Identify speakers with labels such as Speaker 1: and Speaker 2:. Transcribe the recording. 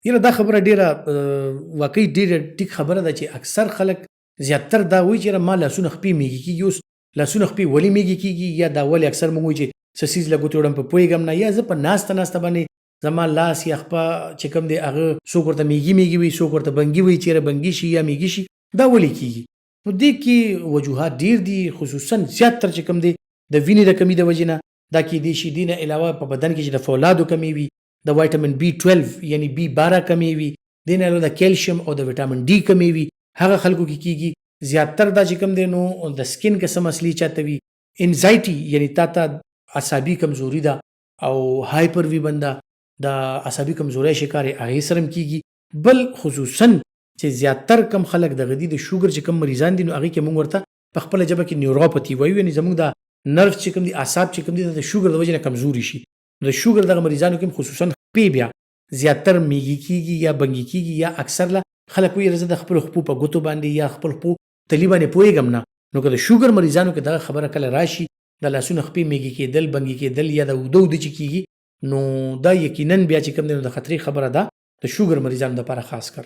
Speaker 1: یاره دا خبره ډیره واقعي ډیره ټیک خبره ده چې اکثر خلک زیاتر دا وایي چې ما لاسونه خپې میږي کېږي. اوس لاسونه خپې ولې میږي کېږي یا دا ولې اکثر موږ وایي چې څه څیز له ګوتې وړم په پوهېږم نه، یا زه په ناسته باندې زما لاس یا خپه چې کوم دی هغه څوک ورته میږي وي، څوک ورته بنګي وي، چېرې بنګي شي یا میږي شي، دا ولې کېږي؟ نو دې کې وجوهات ډیر دي، خصوصا زیاتر چې کوم دی د وینې د کمي د وجې نه دا کېدای شي. دې نه علاوه په بدن کې چې د فولادو کمي وي، د وایټامین B12 یعنی B12 کمي وي، دې نه علاوه د کیلشیم او د ویټامین ډي کمي وي، هغه خلکو کې کېږي. زیاتر دا چې کوم دی نو د سکین کې څه مسلې چاته وي، انزایټي یعنی تا ته عصبي کمزوري ده او هایپر وي بنده د عصبي کمزورۍ شکار یې هغې سره هم کېږي. بل خصوصا چې زیاتر کم خلک د غدي د شوګر چې کم مریضان دي نو هغې کې موږ ورته په خپله ژبه کې نیوروپاتي وایو، یعنې زموږ د نرف چې کوم دي اعصاب چې کوم دي د شوګر د وجې نه کمزوري شي. د شوګر دغه مریضانو کې خصوصا خپې بیا زیاتر میږي کېږي یا بنګي کېږي، یا اکثر له خلک وایي زه د خپلو خپو په ګوتو باندې یا خپل خپو تلي باندې پوهېږم نه. نو که د شوګر مریضانو کې دغه خبره کله راشي د لاسونو خپې میږي کېدل، بنګي کېدل یا د اوده چې کېږي، نو دا یقینا بیا چې کوم دی نو د خطرې خبره ده د شوګر مریضانو دپاره خاص کر.